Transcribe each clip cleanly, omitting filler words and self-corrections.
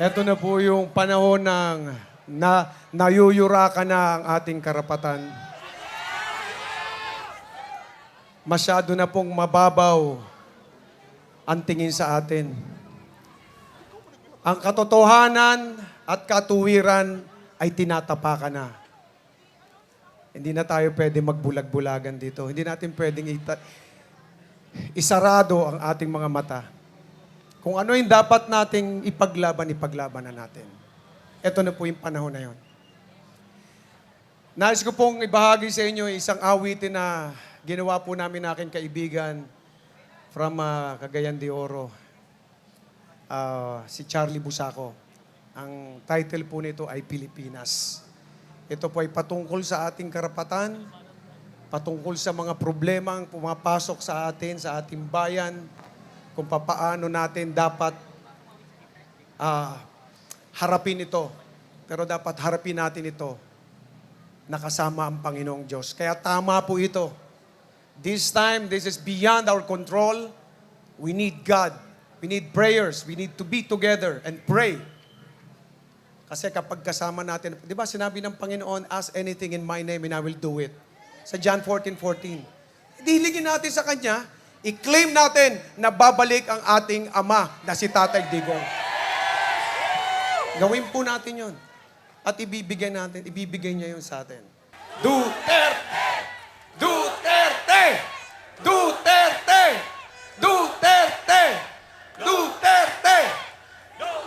Ito na po yung panahon ng nayuyurakan na ang ating karapatan. Masyado na pong mababaw ang tingin sa atin. Ang katotohanan at katuwiran ay tinatapakan na. Hindi na tayo pwede magbulag-bulagan dito. Hindi natin pwedeng isarado ang ating mga mata. Kung ano yung dapat nating ipaglaban na natin. Ito na po yung panahon na yon. Nais ko pong ibahagi sa inyo isang awitin na ginawa po namin aking kaibigan from Cagayan de Oro, si Charlie Busaco. Ang title po nito ay Pilipinas. Ito po ay patungkol sa ating karapatan, patungkol sa mga problemang pumapasok sa atin, sa ating bayan, kung papaano natin dapat harapin ito. Pero dapat harapin natin ito nakasama ang Panginoong Diyos. Kaya tama po ito. This time, this is beyond our control. We need God. We need prayers. We need to be together and pray. Kasi kapag kasama natin, di ba sinabi ng Panginoon, ask anything in my name and I will do it. Sa John 14:14. Hiligin natin sa Kanya, i-claim natin na babalik ang ating Ama na si Tatay Digong. Gawin po natin yon. At ibibigay niya yun sa atin. Duterte! Duterte! Duterte! Duterte! Duterte!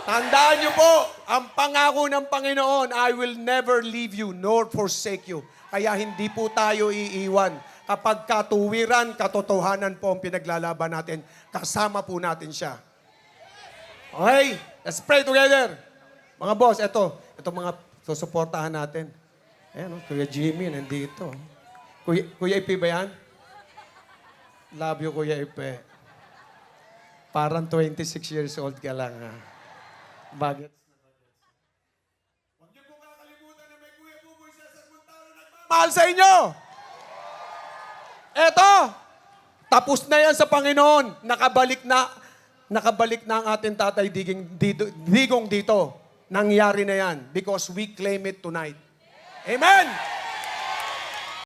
Tandaan niyo po, ang pangako ng Panginoon, I will never leave you nor forsake you. Kaya hindi po tayo iiwan. Kapag katuwiran, katotohanan po ang pinaglalaban natin, kasama po natin siya. Okay? Let's pray together. Mga boss, ito mga susuportahan natin. Ayan, Kuya Jimmy, nandito. Kuya Ipe ba yan? Love you, Kuya Ipe. Parang 26 years old ka lang, ha? Bagets na bagets. Huwag niyo po kakalimutan na may Kuya Buboy Cesar Montano nagmamahal sa inyo! Eto! Tapos na yan sa Panginoon. Nakabalik na ang ating Tatay Digong dito. Nangyari na yan because we claim it tonight. Amen!